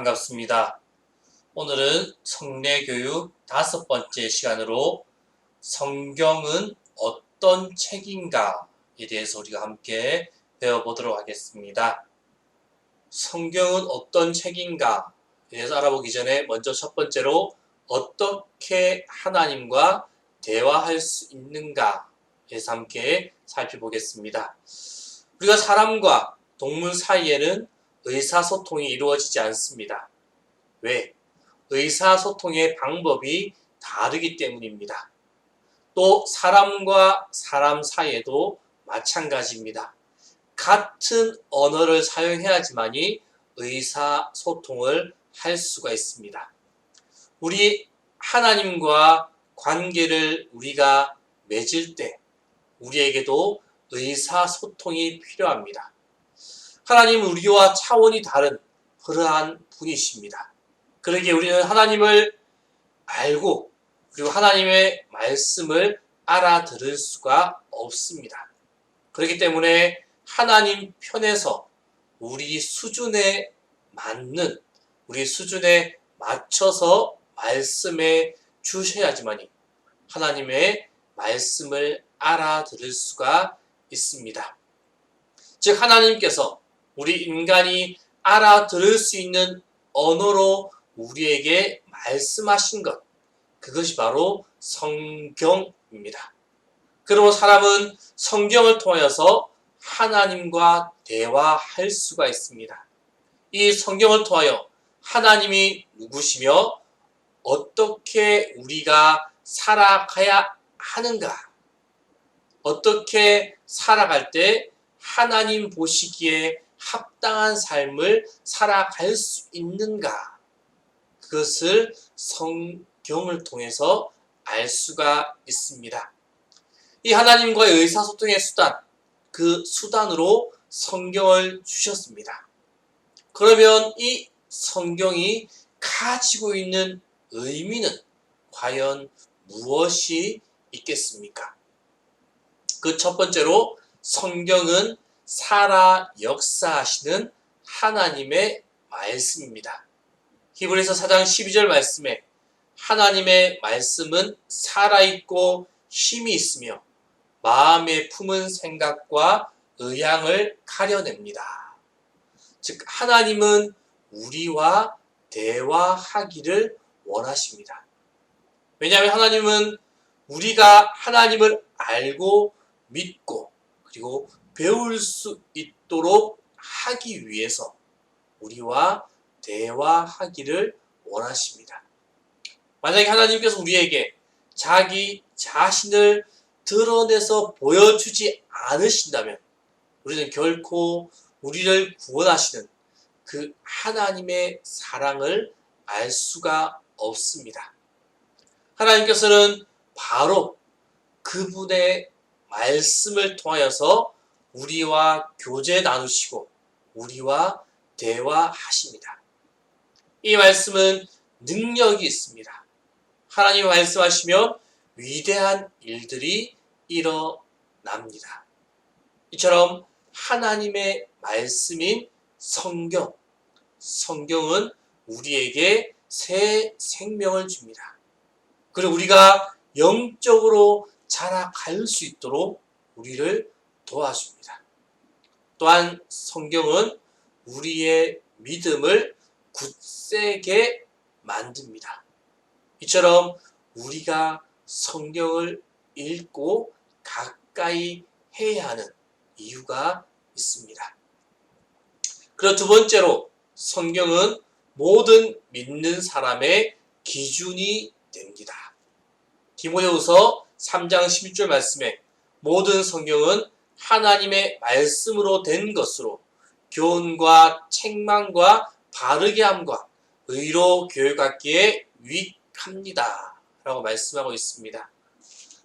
반갑습니다. 오늘은 성례교육 5번째 시간으로 성경은 어떤 책인가에 대해서 우리가 함께 배워보도록 하겠습니다. 성경은 어떤 책인가에 대해서 알아보기 전에 먼저 첫 번째로 어떻게 하나님과 대화할 수 있는가에 대해서 함께 살펴보겠습니다. 우리가 사람과 동물 사이에는 의사소통이 이루어지지 않습니다. 왜? 의사소통의 방법이 다르기 때문입니다. 또 사람과 사람 사이에도 마찬가지입니다. 같은 언어를 사용해야지만이 의사소통을 할 수가 있습니다. 우리 하나님과 관계를 우리가 맺을 때 우리에게도 의사소통이 필요합니다. 하나님은 우리와 차원이 다른 그러한 분이십니다. 그러기에 우리는 하나님을 알고 그리고 하나님의 말씀을 알아들을 수가 없습니다. 그렇기 때문에 하나님 편에서 우리 수준에 맞는, 우리 수준에 맞춰서 말씀해 주셔야지만이 하나님의 말씀을 알아들을 수가 있습니다. 즉 하나님께서 우리 인간이 알아들을 수 있는 언어로 우리에게 말씀하신 것, 그것이 바로 성경입니다. 그러므로 사람은 성경을 통하여서 하나님과 대화할 수가 있습니다. 이 성경을 통하여 하나님이 누구시며 어떻게 우리가 살아가야 하는가, 어떻게 살아갈 때 하나님 보시기에 합당한 삶을 살아갈 수 있는가, 그것을 성경을 통해서 알 수가 있습니다. 이 하나님과의 의사소통의 수단, 그 수단으로 성경을 주셨습니다. 그러면 이 성경이 가지고 있는 의미는 과연 무엇이 있겠습니까? 그 첫 번째로 성경은 살아 역사하시는 하나님의 말씀입니다. 히브리서 4장 12절 말씀에 하나님의 말씀은 살아있고 힘이 있으며 마음에 품은 생각과 의향을 가려냅니다. 즉 하나님은 우리와 대화하기를 원하십니다. 왜냐하면 하나님은 우리가 하나님을 알고 믿고 그리고 배울 수 있도록 하기 위해서 우리와 대화하기를 원하십니다. 만약에 하나님께서 우리에게 자기 자신을 드러내서 보여주지 않으신다면 우리는 결코 우리를 구원하시는 그 하나님의 사랑을 알 수가 없습니다. 하나님께서는 바로 그분의 말씀을 통하여서 우리와 교제 나누시고 우리와 대화하십니다. 이 말씀은 능력이 있습니다. 하나님이 말씀하시면 위대한 일들이 일어납니다. 이처럼 하나님의 말씀인 성경은 우리에게 새 생명을 줍니다. 그리고 우리가 영적으로 자라갈 수 있도록 우리를 도와줍니다. 또한 성경은 우리의 믿음을 굳세게 만듭니다. 이처럼 우리가 성경을 읽고 가까이 해야 하는 이유가 있습니다. 그리고 두 번째로 성경은 모든 믿는 사람의 기준이 됩니다. 디모데후서 3장 11절 말씀에 모든 성경은 하나님의 말씀으로 된 것으로 교훈과 책망과 바르게 함과 의로 교육하기에 유익합니다. 라고 말씀하고 있습니다.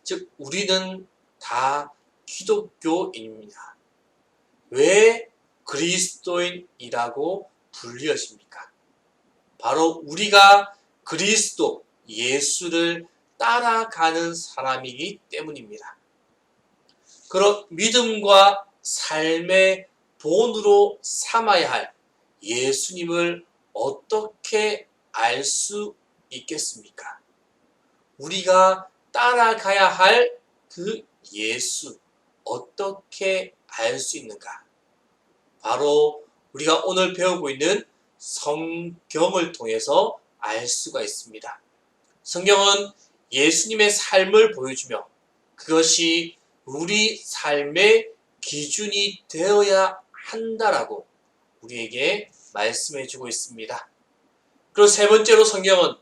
즉 우리는 다 기독교인입니다. 왜 그리스도인이라고 불리어집니까? 바로 우리가 그리스도 예수를 따라가는 사람이기 때문입니다. 그런 믿음과 삶의 본으로 삼아야 할 예수님을 어떻게 알 수 있겠습니까? 우리가 따라가야 할 그 예수, 어떻게 알 수 있는가? 바로 우리가 오늘 배우고 있는 성경을 통해서 알 수가 있습니다. 성경은 예수님의 삶을 보여주며 그것이 우리 삶의 기준이 되어야 한다라고 우리에게 말씀해 주고 있습니다. 그리고 세 번째로 성경은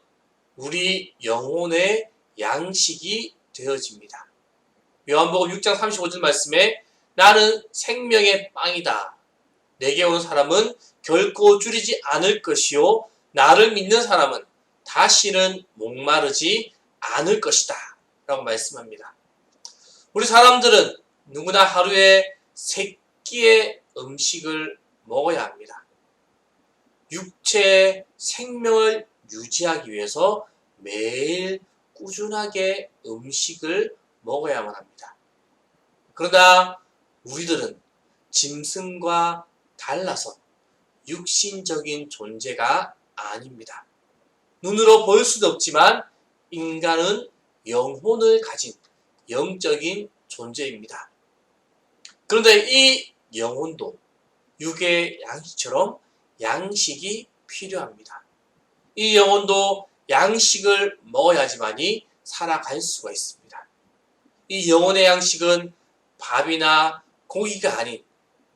우리 영혼의 양식이 되어집니다. 요한복음 6장 35절 말씀에 나는 생명의 빵이다. 내게 오는 사람은 결코 줄이지 않을 것이요 나를 믿는 사람은 다시는 목마르지 않을 것이다 라고 말씀합니다. 우리 사람들은 누구나 하루에 3끼의 음식을 먹어야 합니다. 육체의 생명을 유지하기 위해서 매일 꾸준하게 음식을 먹어야만 합니다. 그러나 우리들은 짐승과 달라서 육신적인 존재가 아닙니다. 눈으로 볼 수도 없지만 인간은 영혼을 가진 영적인 존재입니다. 그런데 이 영혼도 육의 양식처럼 양식이 필요합니다. 이 영혼도 양식을 먹어야지만이 살아갈 수가 있습니다. 이 영혼의 양식은 밥이나 고기가 아닌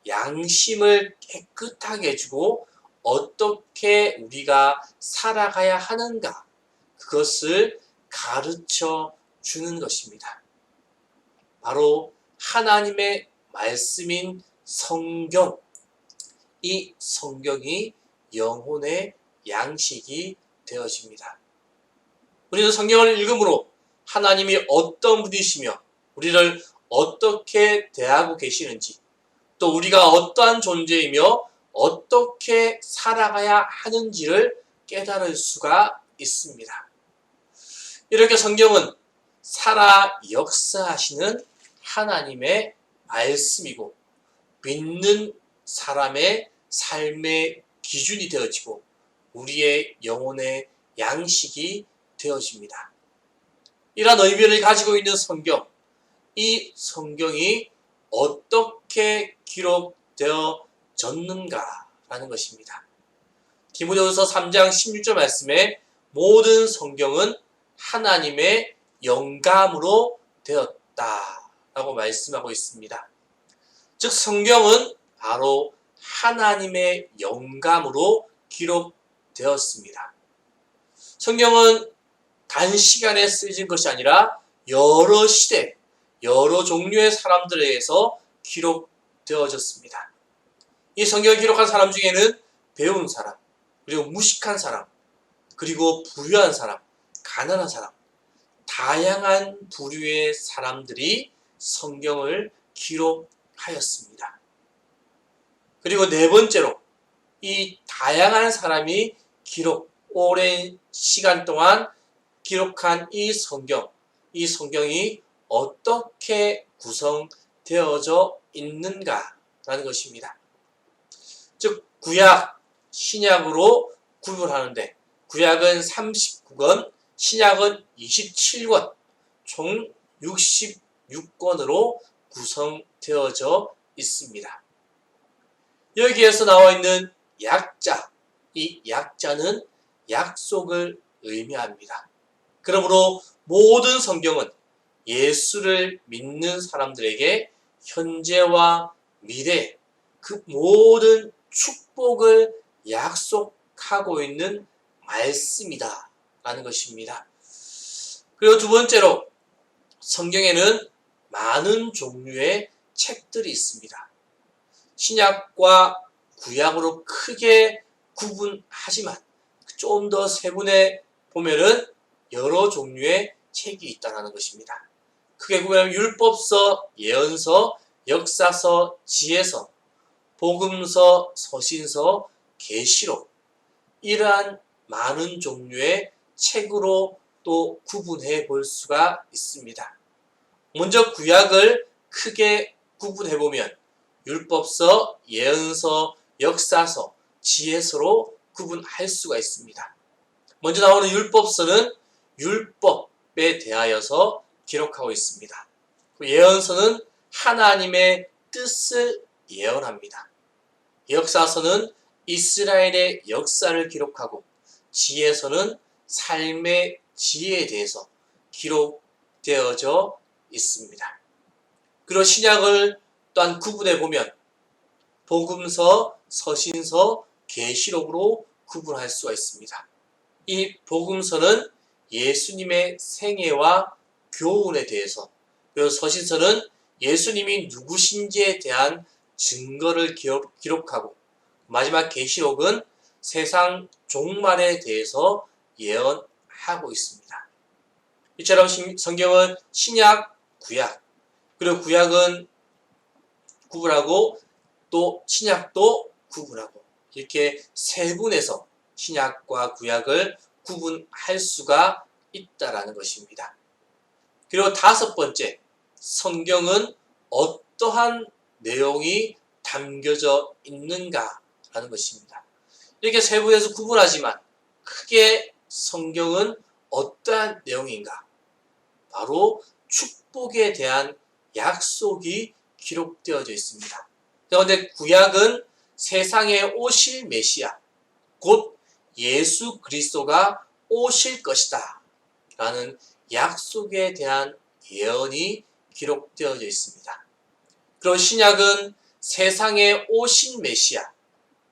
양심을 깨끗하게 해주고 어떻게 우리가 살아가야 하는가 그것을 가르쳐 주는 것입니다. 바로 하나님의 말씀인 성경, 이 성경이 영혼의 양식이 되어집니다. 우리는 성경을 읽음으로 하나님이 어떤 분이시며 우리를 어떻게 대하고 계시는지 또 우리가 어떠한 존재이며 어떻게 살아가야 하는지를 깨달을 수가 있습니다. 이렇게 성경은 살아 역사하시는 하나님의 말씀이고 믿는 사람의 삶의 기준이 되어지고 우리의 영혼의 양식이 되어집니다. 이러한 의미를 가지고 있는 성경, 이 성경이 어떻게 기록되어졌는가라는 것입니다. 디모데후서 3장 16절 말씀에 모든 성경은 하나님의 영감으로 되었다라고 말씀하고 있습니다. 즉 성경은 바로 하나님의 영감으로 기록되었습니다. 성경은 단시간에 쓰여진 것이 아니라 여러 시대, 여러 종류의 사람들에 의해서 기록되어졌습니다. 이 성경을 기록한 사람 중에는 배운 사람, 그리고 무식한 사람, 그리고 부유한 사람, 가난한 사람, 다양한 부류의 사람들이 성경을 기록하였습니다. 그리고 네 번째로 이 다양한 사람이 오랜 시간 동안 기록한 이 성경이 어떻게 구성되어져 있는가라는 것입니다. 즉 구약, 신약으로 구분하는데 구약은 39권, 신약은 27권, 총 66권으로 구성되어져 있습니다. 여기에서 나와 있는 약자, 이 약자는 약속을 의미합니다. 그러므로 모든 성경은 예수를 믿는 사람들에게 현재와 미래, 그 모든 축복을 약속하고 있는 말씀이다 라는 것입니다. 그리고 두 번째로 성경에는 많은 종류의 책들이 있습니다. 신약과 구약으로 크게 구분하지만 좀 더 세분해 보면은 여러 종류의 책이 있다는 것입니다. 크게 구분하면 율법서, 예언서, 역사서, 지혜서, 복음서, 서신서, 계시록, 이러한 많은 종류의 책으로 또 구분해 볼 수가 있습니다. 먼저 구약을 크게 구분해 보면 율법서, 예언서, 역사서, 지혜서로 구분할 수가 있습니다. 먼저 나오는 율법서는 율법에 대하여서 기록하고 있습니다. 예언서는 하나님의 뜻을 예언합니다. 역사서는 이스라엘의 역사를 기록하고 지혜서는 삶의 지혜에 대해서 기록되어져 있습니다. 그리고 신약을 또한 구분해 보면 복음서, 서신서, 계시록으로 구분할 수가 있습니다. 이 복음서는 예수님의 생애와 교훈에 대해서, 그리고 서신서는 예수님이 누구신지에 대한 증거를 기록하고, 마지막 계시록은 세상 종말에 대해서 예언하고 있습니다. 이처럼 성경은 신약, 구약, 그리고 구약은 구분하고 또 신약도 구분하고 이렇게 세 분에서 신약과 구약을 구분할 수가 있다라는 것입니다. 그리고 다섯 번째, 성경은 어떠한 내용이 담겨져 있는가라는 것입니다. 이렇게 세 분에서 구분하지만 크게 성경은 어떠한 내용인가? 바로 축복에 대한 약속이 기록되어져 있습니다. 그런데 구약은 세상에 오실 메시아, 곧 예수 그리스도가 오실 것이다 라는 약속에 대한 예언이 기록되어져 있습니다. 그리고 신약은 세상에 오신 메시아,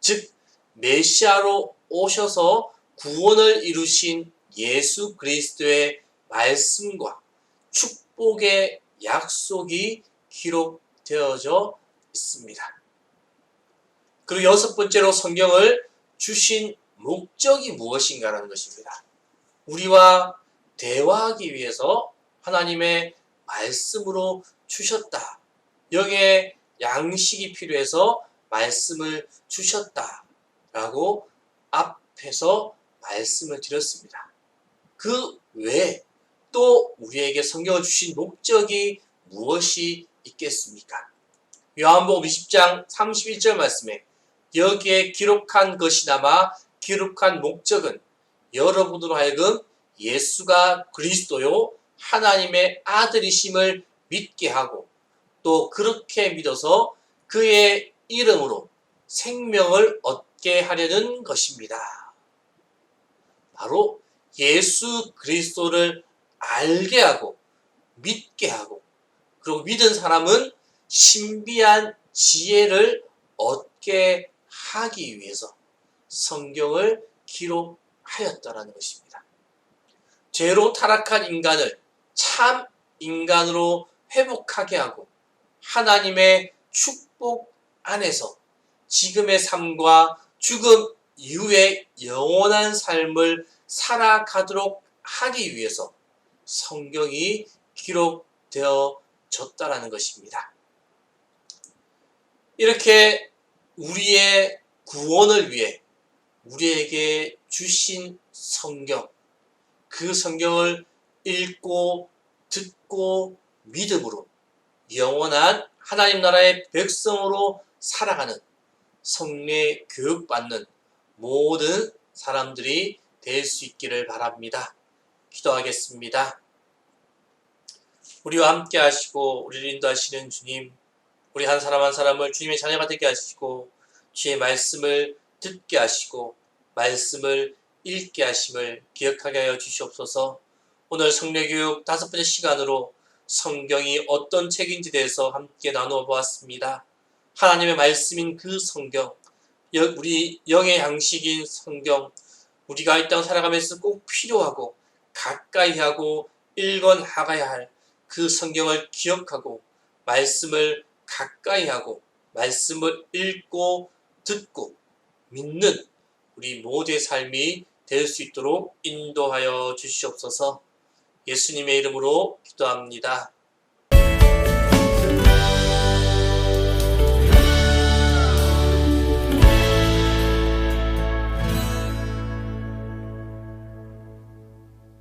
즉 메시아로 오셔서 구원을 이루신 예수 그리스도의 말씀과 축복의 약속이 기록되어져 있습니다. 그리고 여섯 번째로 성경을 주신 목적이 무엇인가라는 것입니다. 우리와 대화하기 위해서 하나님의 말씀으로 주셨다. 여기에 양식이 필요해서 말씀을 주셨다라고 앞에서 말씀을 드렸습니다. 그 외에 또 우리에게 성경을 주신 목적이 무엇이 있겠습니까? 요한복음 20장 31절 말씀에 여기에 기록한 것이나마 기록한 목적은 여러분으로 하여금 예수가 그리스도요 하나님의 아들이심을 믿게 하고 또 그렇게 믿어서 그의 이름으로 생명을 얻게 하려는 것입니다. 바로 예수 그리스도를 알게 하고 믿게 하고 그리고 믿은 사람은 신비한 지혜를 얻게 하기 위해서 성경을 기록하였다라는 것입니다. 죄로 타락한 인간을 참 인간으로 회복하게 하고 하나님의 축복 안에서 지금의 삶과 죽음 이후의 영원한 삶을 살아가도록 하기 위해서 성경이 기록되어졌다라는 것입니다. 이렇게 우리의 구원을 위해 우리에게 주신 성경, 그 성경을 읽고 듣고 믿음으로 영원한 하나님 나라의 백성으로 살아가는 성례 교육받는 모든 사람들이 될 수 있기를 바랍니다. 기도하겠습니다. 우리와 함께 하시고 우리를 인도하시는 주님, 우리 한 사람 한 사람을 주님의 자녀가 되게 하시고 주의 말씀을 듣게 하시고 말씀을 읽게 하심을 기억하게 하여 주시옵소서. 오늘 성례교육 다섯 번째 시간으로 성경이 어떤 책인지 대해서 함께 나누어 보았습니다. 하나님의 말씀인 그 성경, 우리 영의 양식인 성경, 우리가 이 땅 살아가면서 꼭 필요하고 가까이 하고 읽어나가야 할 그 성경을 기억하고 말씀을 가까이 하고 말씀을 읽고 듣고 믿는 우리 모두의 삶이 될 수 있도록 인도하여 주시옵소서. 예수님의 이름으로 기도합니다.